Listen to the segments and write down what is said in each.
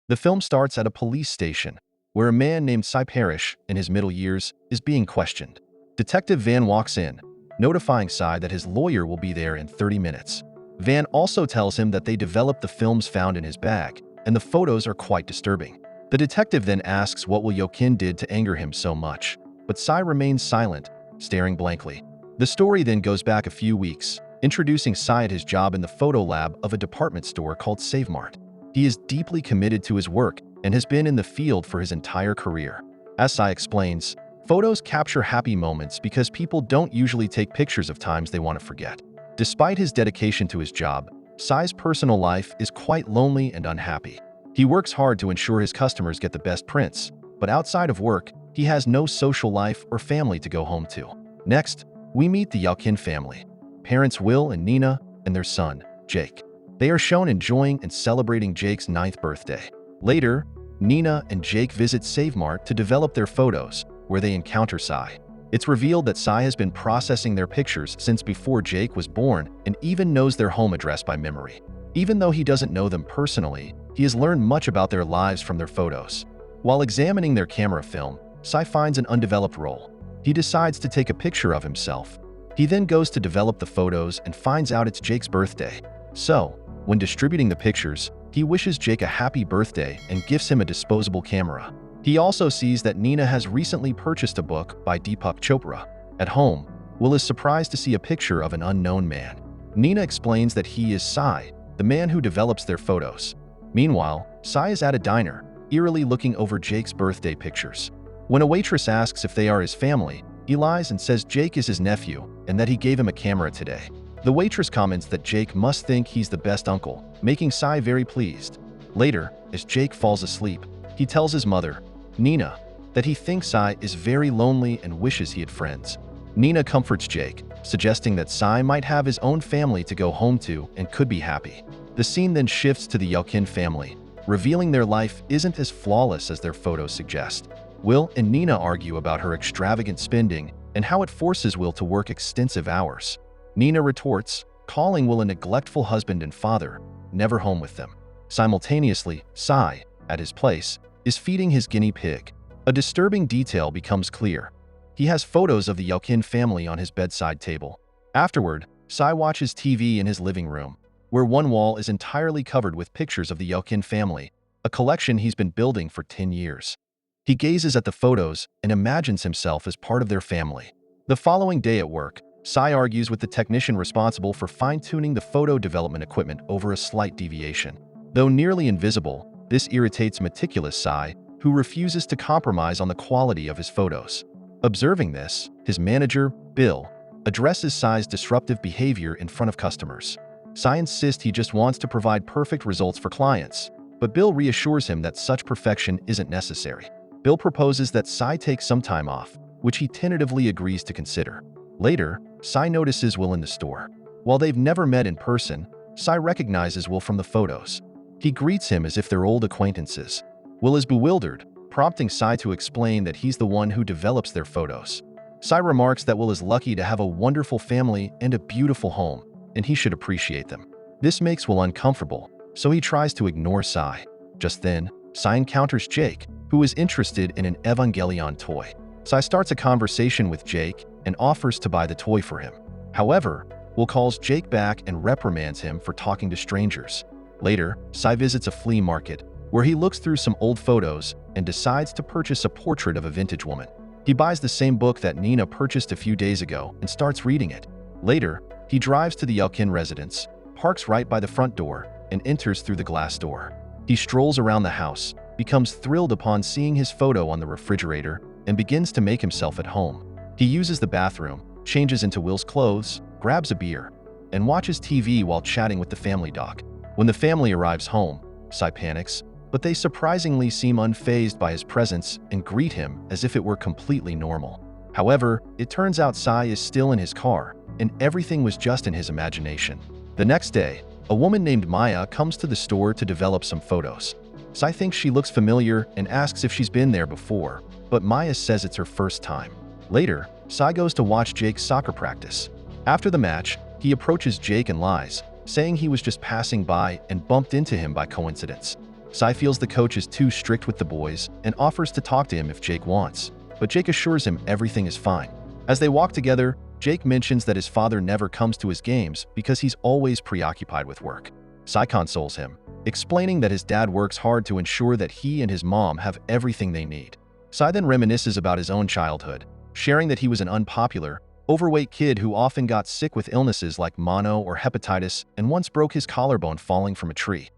The film starts at a police station, where a man named Psy Parrish, in his middle years, is being questioned. Detective Van walks in, notifying Psy that his lawyer will be there in 30 minutes. Van also tells him that they developed the films found in his bag, and the photos are quite disturbing. The detective then asks what Will Yokin did to anger him so much, but Psy remains silent, staring blankly. The story then goes back a few weeks, introducing Psy at his job in the photo lab of a department store called SaveMart. He is deeply committed to his work and has been in the field for his entire career. As Psy explains, photos capture happy moments because people don't usually take pictures of times they want to forget. Despite his dedication to his job, Psy's personal life is quite lonely and unhappy. He works hard to ensure his customers get the best prints, but outside of work, he has no social life or family to go home to. Next, we meet the Yokin family. Parents Will and Nina and their son, Jake. They are shown enjoying and celebrating Jake's 9th birthday. Later, Nina and Jake visit SaveMart to develop their photos, where they encounter Psy. It's revealed that Psy has been processing their pictures since before Jake was born and even knows their home address by memory. Even though he doesn't know them personally, he has learned much about their lives from their photos. While examining their camera film, Psy finds an undeveloped roll. He decides to take a picture of himself. He then goes to develop the photos and finds out it's Jake's birthday. So, when distributing the pictures, he wishes Jake a happy birthday and gifts him a disposable camera. He also sees that Nina has recently purchased a book by Deepak Chopra. At home, Will is surprised to see a picture of an unknown man. Nina explains that he is Psy, the man who develops their photos. Meanwhile, Psy is at a diner, eerily looking over Jake's birthday pictures. When a waitress asks if they are his family, he lies and says Jake is his nephew and that he gave him a camera today. The waitress comments that Jake must think he's the best uncle, making Psy very pleased. Later, as Jake falls asleep, he tells his mother, Nina, that he thinks Psy is very lonely and wishes he had friends. Nina comforts Jake, suggesting that Psy might have his own family to go home to and could be happy. The scene then shifts to the Yokin family, revealing their life isn't as flawless as their photos suggest. Will and Nina argue about her extravagant spending and how it forces Will to work extensive hours. Nina retorts, calling Will a neglectful husband and father, never home with them. Simultaneously, Psy, at his place, is feeding his guinea pig. A disturbing detail becomes clear. He has photos of the Yokin family on his bedside table. Afterward, Psy watches TV in his living room, where one wall is entirely covered with pictures of the Yokin family, a collection he's been building for 10 years. He gazes at the photos and imagines himself as part of their family. The following day at work, Psy argues with the technician responsible for fine-tuning the photo development equipment over a slight deviation. Though nearly invisible, this irritates meticulous Psy, who refuses to compromise on the quality of his photos. Observing this, his manager, Bill, addresses Psy's disruptive behavior in front of customers. Psy insists he just wants to provide perfect results for clients, but Bill reassures him that such perfection isn't necessary. Bill proposes that Psy take some time off, which he tentatively agrees to consider. Later, Psy notices Will in the store. While they've never met in person, Psy recognizes Will from the photos. He greets him as if they're old acquaintances. Will is bewildered, prompting Psy to explain that he's the one who develops their photos. Psy remarks that Will is lucky to have a wonderful family and a beautiful home, and he should appreciate them. This makes Will uncomfortable, so he tries to ignore Psy. Just then, Psy encounters Jake, who is interested in an Evangelion toy. Psy starts a conversation with Jake and offers to buy the toy for him. However, Will calls Jake back and reprimands him for talking to strangers. Later, Psy visits a flea market, where he looks through some old photos and decides to purchase a portrait of a vintage woman. He buys the same book that Nina purchased a few days ago and starts reading it. Later, he drives to the Yokin residence, parks right by the front door, and enters through the glass door. He strolls around the house, becomes thrilled upon seeing his photo on the refrigerator, and begins to make himself at home. He uses the bathroom, changes into Will's clothes, grabs a beer, and watches TV while chatting with the family dog. When the family arrives home, Psy panics, but they surprisingly seem unfazed by his presence and greet him as if it were completely normal. However, it turns out Psy is still in his car, and everything was just in his imagination. The next day, a woman named Maya comes to the store to develop some photos. Psy thinks she looks familiar and asks if she's been there before, but Maya says it's her first time. Later, Psy goes to watch Jake's soccer practice. After the match, he approaches Jake and lies, saying he was just passing by and bumped into him by coincidence. Psy feels the coach is too strict with the boys and offers to talk to him if Jake wants, but Jake assures him everything is fine. As they walk together, Jake mentions that his father never comes to his games because he's always preoccupied with work. Psy consoles him, explaining that his dad works hard to ensure that he and his mom have everything they need. Psy then reminisces about his own childhood, sharing that he was an unpopular, overweight kid who often got sick with illnesses like mono or hepatitis and once broke his collarbone falling from a tree.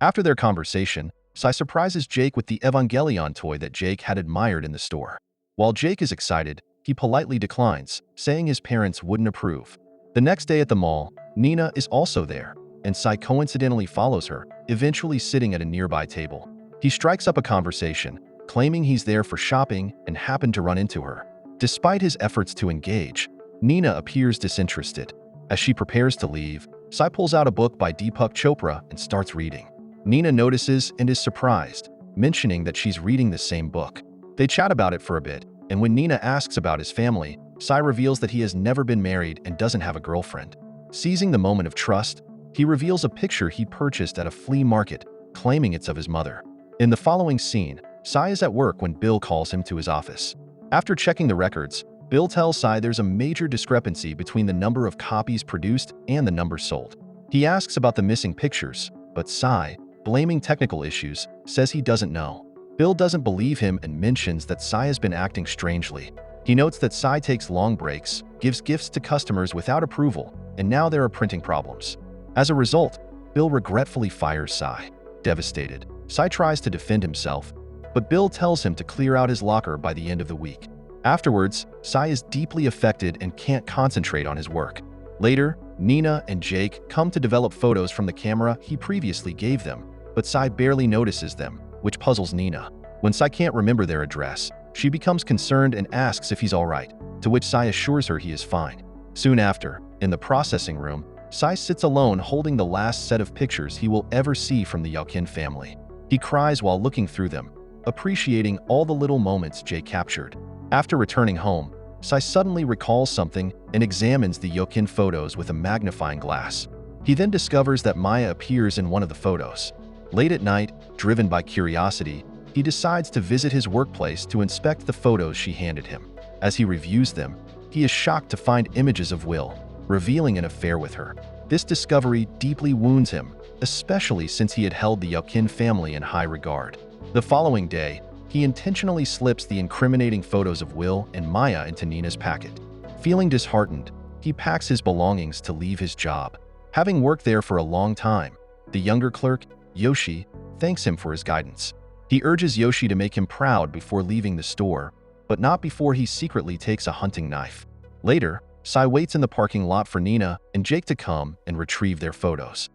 After their conversation, Psy surprises Jake with the Evangelion toy that Jake had admired in the store. While Jake is excited, he politely declines, saying his parents wouldn't approve. The next day at the mall, Nina is also there, and Psy coincidentally follows her, eventually sitting at a nearby table. He strikes up a conversation, claiming he's there for shopping and happened to run into her. Despite his efforts to engage, Nina appears disinterested. As she prepares to leave, Psy pulls out a book by Deepak Chopra and starts reading. Nina notices and is surprised, mentioning that she's reading the same book. They chat about it for a bit, and when Nina asks about his family, Psy reveals that he has never been married and doesn't have a girlfriend. Seizing the moment of trust, he reveals a picture he purchased at a flea market, claiming it's of his mother. In the following scene, Psy is at work when Bill calls him to his office. After checking the records, Bill tells Psy there's a major discrepancy between the number of copies produced and the number sold. He asks about the missing pictures, but Psy, blaming technical issues, says he doesn't know. Bill doesn't believe him and mentions that Psy has been acting strangely. He notes that Psy takes long breaks, gives gifts to customers without approval, and now there are printing problems. As a result, Bill regretfully fires Psy. Devastated, Psy tries to defend himself, but Bill tells him to clear out his locker by the end of the week. Afterwards, Psy is deeply affected and can't concentrate on his work. Later, Nina and Jake come to develop photos from the camera he previously gave them, but Psy barely notices them, which puzzles Nina. When Psy can't remember their address, she becomes concerned and asks if he's alright, to which Psy assures her he is fine. Soon after, in the processing room, Psy sits alone holding the last set of pictures he will ever see from the Yaukin family. He cries while looking through them, appreciating all the little moments Jake captured. After returning home, Psy suddenly recalls something and examines the Yaukin photos with a magnifying glass. He then discovers that Maya appears in one of the photos. Late at night, driven by curiosity, he decides to visit his workplace to inspect the photos she handed him. As he reviews them, he is shocked to find images of Will, revealing an affair with her. This discovery deeply wounds him, especially since he had held the Yaukin family in high regard. The following day, he intentionally slips the incriminating photos of Will and Maya into Nina's packet. Feeling disheartened, he packs his belongings to leave his job. Having worked there for a long time, the younger clerk, Yoshi, thanks him for his guidance. He urges Yoshi to make him proud before leaving the store, but not before he secretly takes a hunting knife. Later, Psy waits in the parking lot for Nina and Jake to come and retrieve their photos.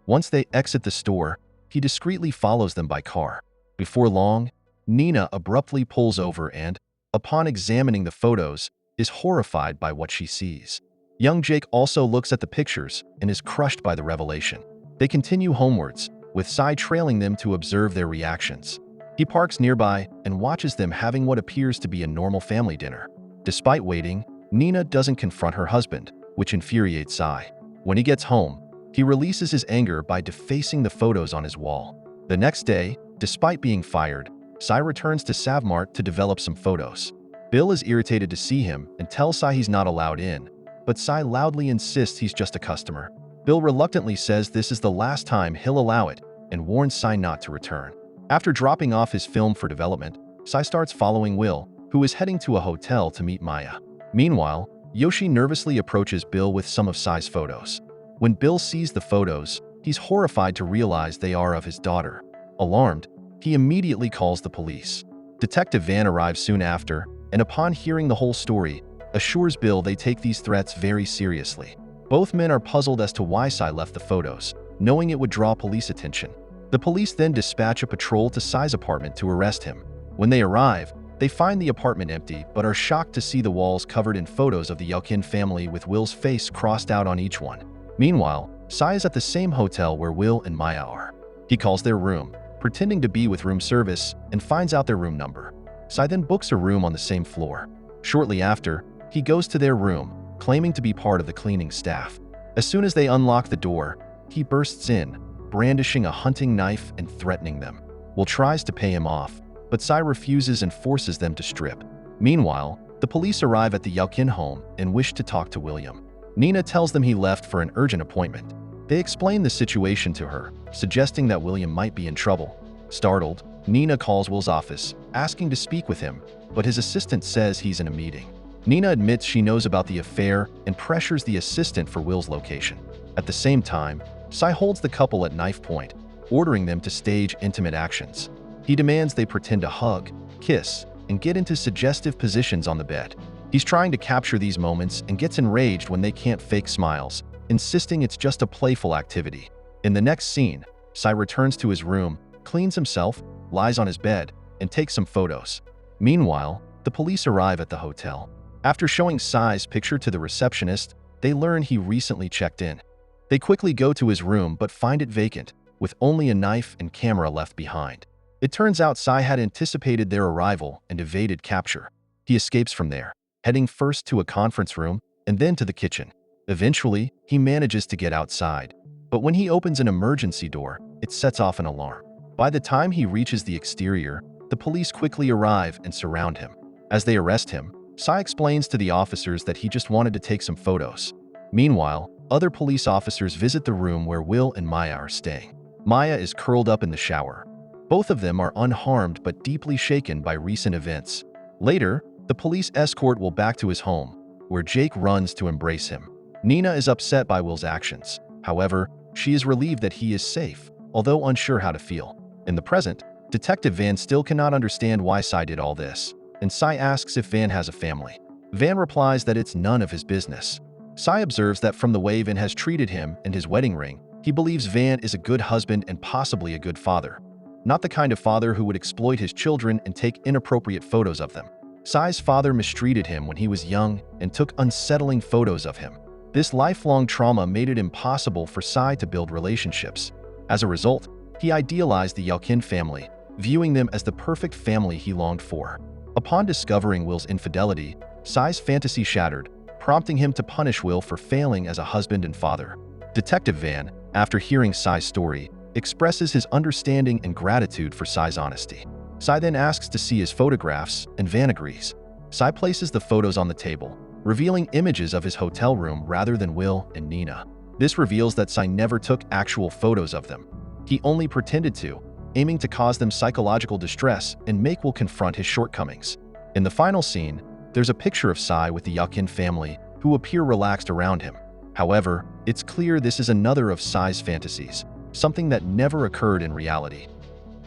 Once they exit the store, he discreetly follows them by car. Before long, Nina abruptly pulls over and, upon examining the photos, is horrified by what she sees. Young Jake also looks at the pictures and is crushed by the revelation. They continue homewards, with Psy trailing them to observe their reactions. He parks nearby and watches them having what appears to be a normal family dinner. Despite waiting, Nina doesn't confront her husband, which infuriates Psy. When he gets home, he releases his anger by defacing the photos on his wall. The next day, despite being fired, Psy returns to Savmart to develop some photos. Bill is irritated to see him and tells Psy he's not allowed in, but Psy loudly insists he's just a customer. Bill reluctantly says this is the last time he'll allow it and warns Psy not to return. After dropping off his film for development, Psy starts following Will, who is heading to a hotel to meet Maya. Meanwhile, Yoshi nervously approaches Bill with some of Psy's photos. When Bill sees the photos, he's horrified to realize they are of his daughter. Alarmed, he immediately calls the police. Detective Van arrives soon after, and upon hearing the whole story, assures Bill they take these threats very seriously. Both men are puzzled as to why Psy left the photos, knowing it would draw police attention. The police then dispatch a patrol to Psy's apartment to arrest him. When they arrive, they find the apartment empty but are shocked to see the walls covered in photos of the Yaukin family with Will's face crossed out on each one. Meanwhile, Psy is at the same hotel where Will and Maya are. He calls their room, pretending to be with room service, and finds out their room number. Psy then books a room on the same floor. Shortly after, he goes to their room, claiming to be part of the cleaning staff. As soon as they unlock the door, he bursts in, brandishing a hunting knife and threatening them. Will tries to pay him off, but Psy refuses and forces them to strip. Meanwhile, the police arrive at the Yelkin home and wish to talk to William. Nina tells them he left for an urgent appointment. They explain the situation to her, suggesting that William might be in trouble. Startled, Nina calls Will's office, asking to speak with him, but his assistant says he's in a meeting. Nina admits she knows about the affair and pressures the assistant for Will's location. At the same time, Psy holds the couple at knife point, ordering them to stage intimate actions. He demands they pretend to hug, kiss, and get into suggestive positions on the bed. He's trying to capture these moments and gets enraged when they can't fake smiles, insisting it's just a playful activity. In the next scene, Psy returns to his room, cleans himself, lies on his bed, and takes some photos. Meanwhile, the police arrive at the hotel. After showing Psy's picture to the receptionist, they learn he recently checked in. They quickly go to his room but find it vacant, with only a knife and camera left behind. It turns out Psy had anticipated their arrival and evaded capture. He escapes from there, heading first to a conference room and then to the kitchen. Eventually, he manages to get outside, but when he opens an emergency door, it sets off an alarm. By the time he reaches the exterior, the police quickly arrive and surround him. As they arrest him, Psy explains to the officers that he just wanted to take some photos. Meanwhile, other police officers visit the room where Will and Maya are staying. Maya is curled up in the shower. Both of them are unharmed but deeply shaken by recent events. Later, the police escort Will back to his home, where Jake runs to embrace him. Nina is upset by Will's actions. However, she is relieved that he is safe, although unsure how to feel. In the present, Detective Van still cannot understand why Psy did all this, and Psy asks if Van has a family. Van replies that it's none of his business. Psy observes that from the way Van has treated him and his wedding ring, he believes Van is a good husband and possibly a good father. Not the kind of father who would exploit his children and take inappropriate photos of them. Psy's father mistreated him when he was young and took unsettling photos of him. This lifelong trauma made it impossible for Psy to build relationships. As a result, he idealized the Yelkin family, viewing them as the perfect family he longed for. Upon discovering Will's infidelity, Psy's fantasy shattered, prompting him to punish Will for failing as a husband and father. Detective Van, after hearing Psy's story, expresses his understanding and gratitude for Psy's honesty. Psy then asks to see his photographs, and Van agrees. Psy places the photos on the table, revealing images of his hotel room rather than Will and Nina. This reveals that Psy never took actual photos of them. He only pretended to, aiming to cause them psychological distress and make Will confront his shortcomings. In the final scene, there's a picture of Psy with the Yelkin family, who appear relaxed around him. However, it's clear this is another of Psy's fantasies, something that never occurred in reality.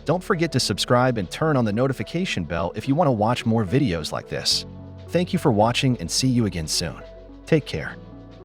Don't forget to subscribe and turn on the notification bell if you want to watch more videos like this. Thank you for watching and see you again soon. Take care.